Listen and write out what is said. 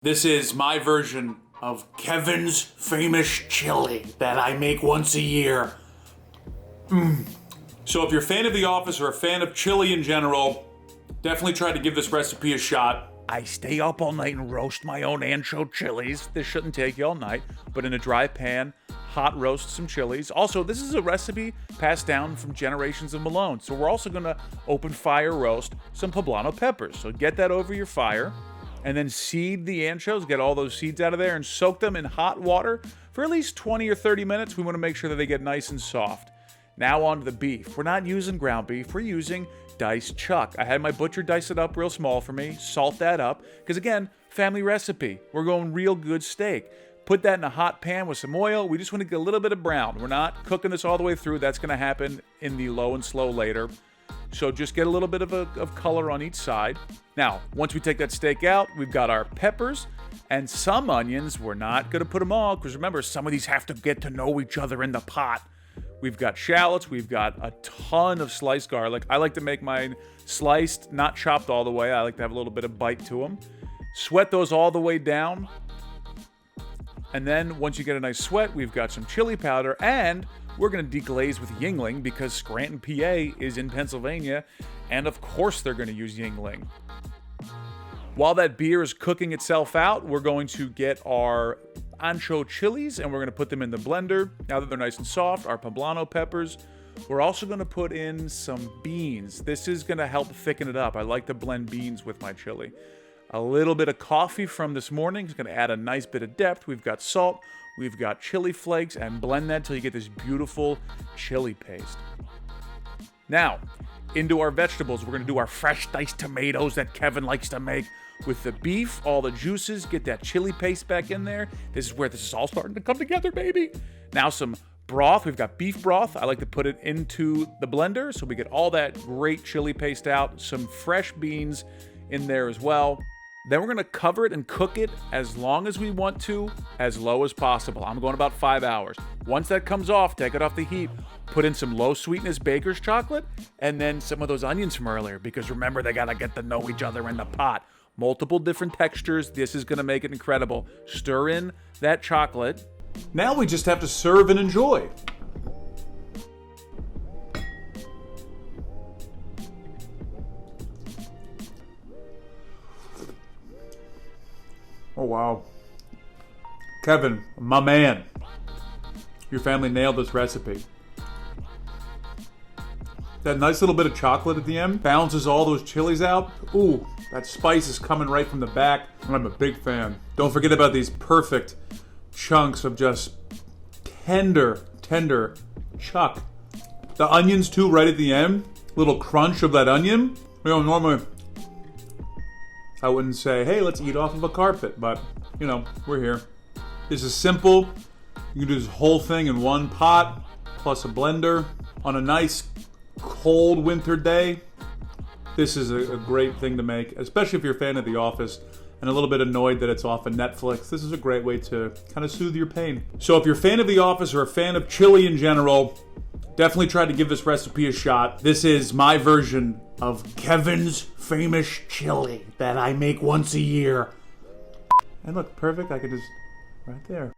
This is my version of Kevin's famous chili that I make once a year. So if you're a fan of The Office or a fan of chili in general, definitely try to give this recipe a shot. I stay up all night and roast my own ancho chilies. This shouldn't take you all night, but in a dry pan, hot roast some chilies. Also, this is a recipe passed down from generations of Malones. So we're also gonna open fire roast some poblano peppers. So get that over your fire and then seed the anchos, get all those seeds out of there and soak them in hot water for at least 20 or 30 minutes. We wanna make sure that they get nice and soft. Now on to the beef. We're not using ground beef, we're using diced chuck. I had my butcher dice it up real small for me, salt that up, because again, family recipe. We're going real good steak. Put that in a hot pan with some oil. We just want to get a little bit of brown. We're not cooking this all the way through. That's gonna happen in the low and slow later. So just get a little bit of color on each side. Now, once we take that steak out, we've got our peppers and some onions. We're not gonna put them all, because remember, some of these have to get to know each other in the pot. We've got shallots, we've got a ton of sliced garlic. I like to make mine sliced, not chopped all the way. I like to have a little bit of bite to them. Sweat those all the way down. And then once you get a nice sweat, we've got some chili powder, and we're gonna deglaze with Yuengling because Scranton, PA is in Pennsylvania, and of course they're gonna use Yuengling. While that beer is cooking itself out, we're going to get our ancho chilies and we're going to put them in the blender. Now that they're nice and soft, our poblano peppers. We're also going to put in some beans. This is going to help thicken it up. I like to blend beans with my chili. A little bit of coffee from this morning is going to add a nice bit of depth. We've got salt, we've got chili flakes, and blend that till you get this beautiful chili paste. Now, into our vegetables, we're going to do our fresh diced tomatoes that Kevin likes to make. With the beef, all the juices, get that chili paste back in there. This is where this is all starting to come together, baby. Now some broth. We've got beef broth. I like to put it into the blender so we get all that great chili paste out. Some fresh beans in there as well. Then we're going to cover it and cook it as long as we want to, as low as possible. I'm going about 5 hours. Once that comes off, take it off the heat, put in some low sweetness baker's chocolate, and then some of those onions from earlier, because remember, they got to get to know each other in the pot. Multiple different textures. This is going to make it incredible. Stir in that chocolate. Now we just have to serve and enjoy. Oh, wow. Kevin, my man. Your family nailed this recipe. That nice little bit of chocolate at the end balances all those chilies out. Ooh, that spice is coming right from the back. I'm a big fan. Don't forget about these perfect chunks of just tender chuck. The onions too, right at the end. Little crunch of that onion. You know, normally I wouldn't say, hey, let's eat off of a carpet, but you know, we're here. This is simple. You can do this whole thing in one pot, plus a blender on a nice cold winter day. This is a great thing to make, especially if you're a fan of The Office and a little bit annoyed that it's off of Netflix. This is a great way to kind of soothe your pain. So if you're a fan of The Office or a fan of chili in general, definitely try to give this recipe a shot. This is my version of Kevin's famous chili that I make once a year. And look, perfect. I could just, right there.